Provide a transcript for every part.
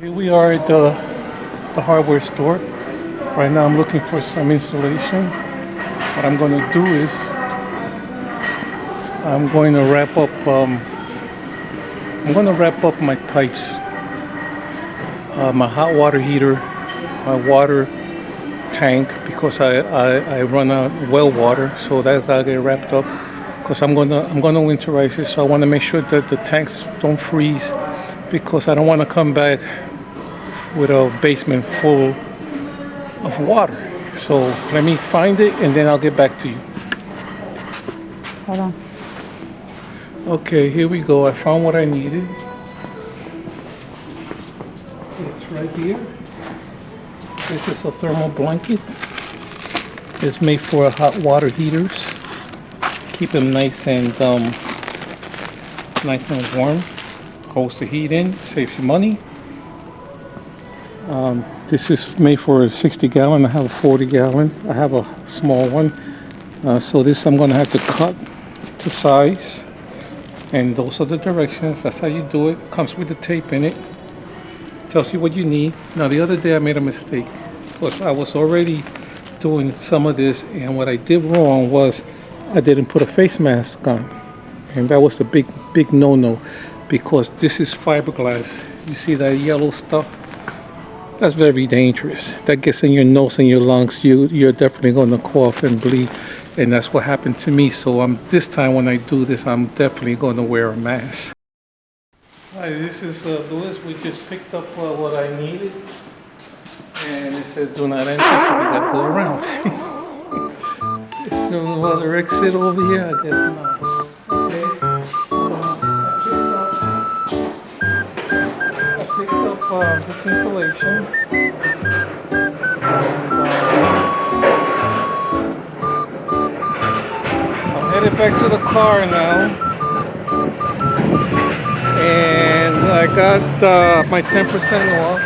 Here we are at the hardware store. Right now I'm looking for some insulation. What I'm going to do is I'm going to wrap up my pipes, my hot water heater, my water tank, because I run out well water, so that gotta get wrapped up because I'm gonna winterize it. So I want to make sure that the tanks don't freeze because I don't want to come back with a basement full of water. So let me find it and then I'll get back to you. Hold on. Okay, here we go. I found what I needed. It's right here. This is a thermal blanket. It's made for hot water heaters. Keep them nice and warm. Holds the heat in, saves you money. This is made for a 60 gallon. I have a 40 gallon. I have a small one. So this I'm gonna have to cut to size. And those are the directions. That's how you do it. Comes with the tape in it. Tells you what you need. Now the other day I made a mistake. Because I was already doing some of this, and what I did wrong was I didn't put a face mask on. And that was a big no-no, because this is fiberglass. You see that yellow stuff? That's very dangerous. That gets in your nose and your lungs. You're definitely going to cough and bleed, and that's what happened to me. So this time when I do this, I'm definitely going to wear a mask. Hi, this is Louis. We just picked up what I needed, and it says do not enter, so we got to go around. Is there no other exit over here? I guess not. Okay. I picked up this insulation. I'm headed back to the car now, and I got my 10% off,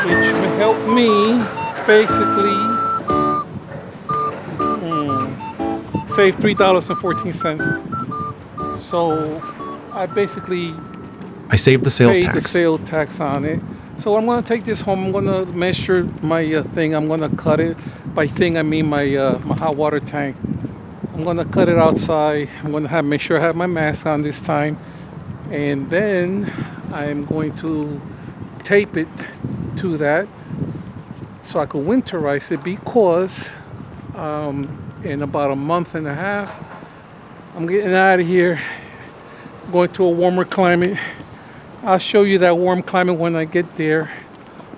which will help me basically save $3.14. So I basically saved the sales paid tax. the sales tax on it. So I'm gonna take this home. I'm gonna measure my thing. I'm gonna cut it. By thing I mean my hot water tank. I'm gonna cut it outside. I'm gonna make sure I have my mask on this time, and then I'm going to tape it to that so I could winterize it, because in about a month and a half I'm getting out of here, going to a warmer climate. I'll show you that warm climate when I get there.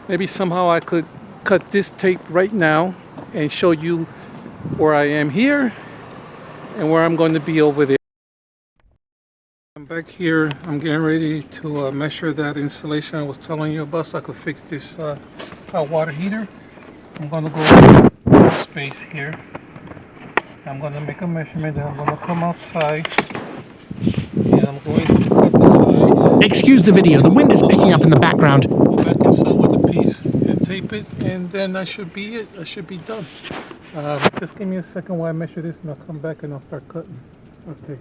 Maybe somehow I could cut this tape right now and show you where I am here and where I'm going to be over there. I'm back here. I'm getting ready to measure that insulation I was telling you about so I could fix this hot water heater. I'm going to go to this space here. I'm going to make a measurement, and I'm going to come outside and I'm going to cut the size. Excuse the video, the wind is picking up in the background. Go back inside with a piece and tape it, and then that should be it. I should be done. Just give me a second while I measure this, and I'll come back and I'll start cutting. Okay.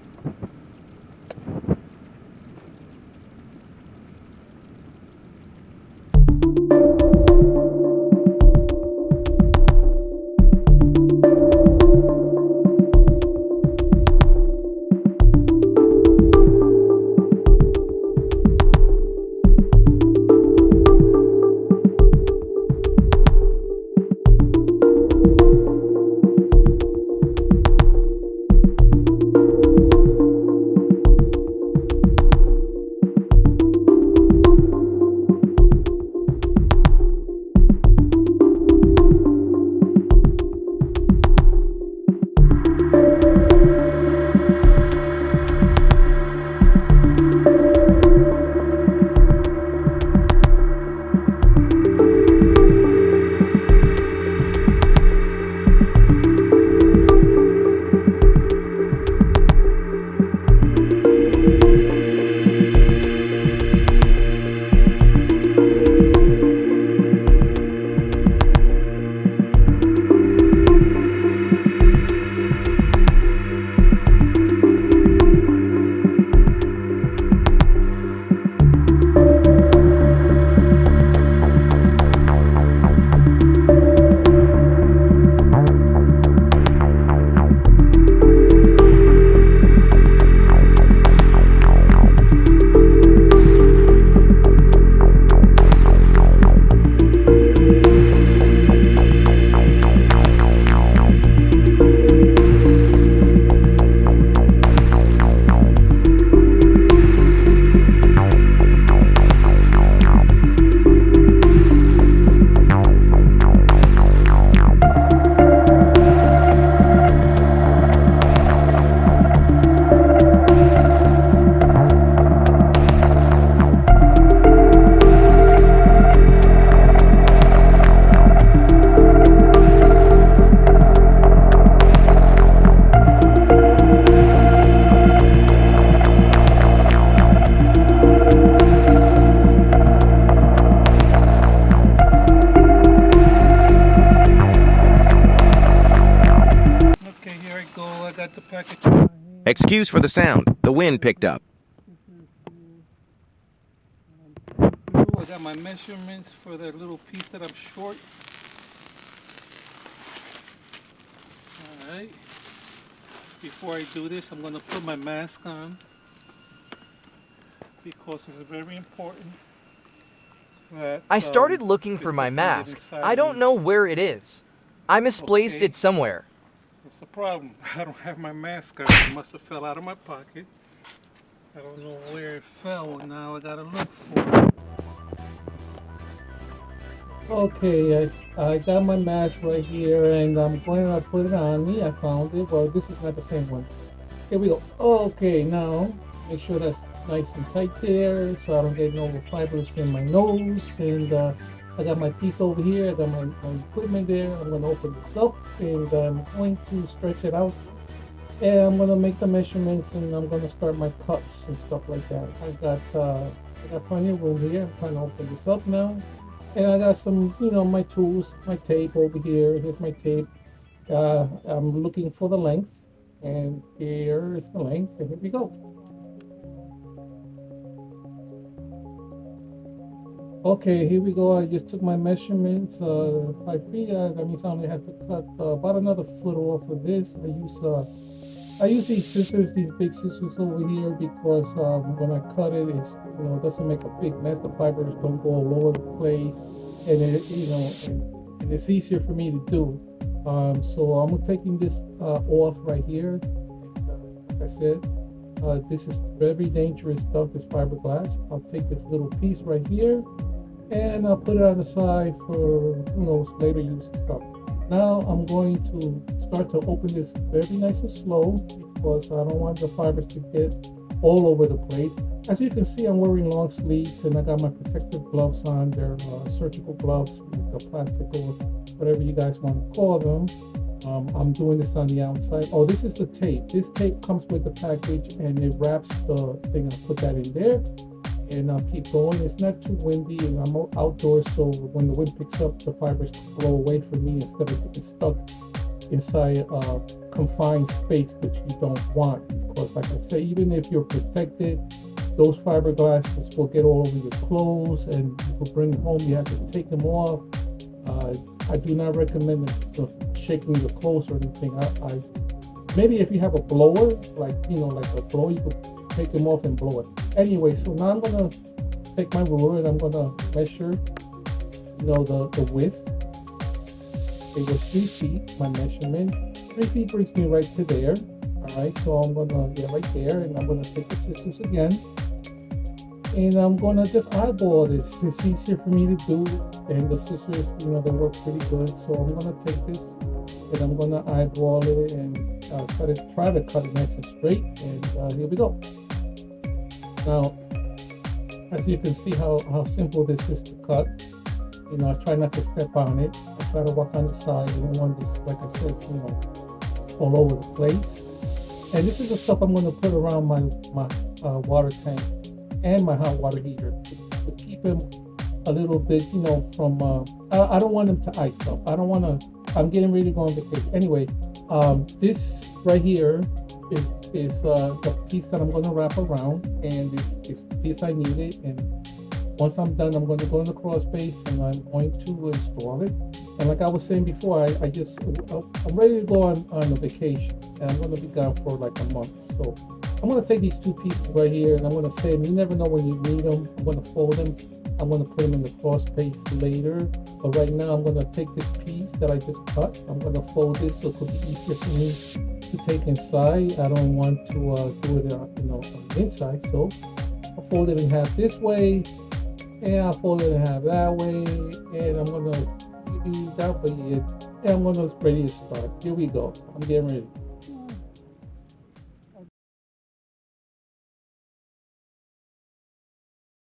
go. I got the package in my hand. Excuse for the sound. The wind picked up. I got my measurements for that little piece that I'm short. Alright. Before I do this, I'm going to put my mask on because it's very important that I started looking this for my doesn't get mask. inside I don't me. know where it is. I misplaced Okay. it somewhere. It's a problem. I don't have my mask on. It must have fell out of my pocket. I don't know where it fell, and now I gotta look for it. Okay, I got my mask right here, and I'm going to put it on me. I found it. Well, this is not the same one. Here we go. Okay, now make sure that's nice and tight there, so I don't get no fibers in my nose. And I got my piece over here. I got my equipment there. I'm going to open this up, and I'm going to stretch it out. And I'm going to make the measurements, and I'm going to start my cuts and stuff like that. I got plenty of room here. I'm trying to open this up now. And I got some, my tools, my tape over here. Here's my tape. I'm looking for the length. And here is the length. And here we go. Okay, here we go. I just took my measurements. 5 feet. That means I only have to cut about another foot off of this. I use these scissors, these big scissors over here, because when I cut it, it doesn't make a big mess. The fibers don't go all over the place, and and it's easier for me to do. So I'm taking this off right here. Like I said, this is very dangerous stuff. This fiberglass. I'll take this little piece right here, and I'll put it on the side for later use and stuff. Now I'm going to start to open this very nice and slow, because I don't want the fibers to get all over the plate. As you can see, I'm wearing long sleeves, and I got my protective gloves on. They're surgical gloves, the plastic or whatever you guys want to call them. I'm doing this on the outside. Oh, this is the tape. This tape comes with the package, and it wraps the thing. I'll put that in there, and I'll keep going. It's not too windy, and I'm outdoors, so when the wind picks up, the fibers blow away from me instead of getting stuck inside a confined space, which you don't want. Because, like I say, even if you're protected, those fiberglasses will get all over your clothes, and you will bring them home. You have to take them off. I do not recommend shaking the clothes or anything. I maybe if you have a blower, like a blower, you could take them off and blow it. Anyway, so now I'm gonna take my ruler and I'm gonna measure, the width. It was 3 feet, my measurement. 3 feet brings me right to there. All right, so I'm gonna get right there, and I'm gonna take the scissors again, and I'm gonna just eyeball this. It's easier for me to do, and the scissors, they work pretty good. So I'm gonna take this, and I'm gonna eyeball it, and try to cut it nice and straight. And here we go. Now, as you can see how simple this is to cut. I try not to step on it. I try to walk on the side. I don't want this, like I said, all over the place. And this is the stuff I'm going to put around my water tank and my hot water heater to keep them a little bit, from. I don't want them to ice up. I don't want to. I'm getting ready to go on vacation. Anyway, this right here is the piece that I'm going to wrap around, and it's the piece I needed. And once I'm done, I'm going to go in the crawl space, and I'm going to install it. And like I was saying before, I'm ready to go on a vacation, and I'm going to be gone for like a month. So I'm going to take these 2 pieces right here, and I'm going to save them. You never know when you need them. I'm going to fold them. I'm going to put them in the crawl space later. But right now, I'm going to take this piece that I just cut. I'm going to fold this so it could be easier for me to take inside. I don't want to do it on the inside. So I'll fold it in half this way, and I'll fold it in half that way, and I'm going to that way, and I'm going to ready to start. Here we go. I'm getting ready.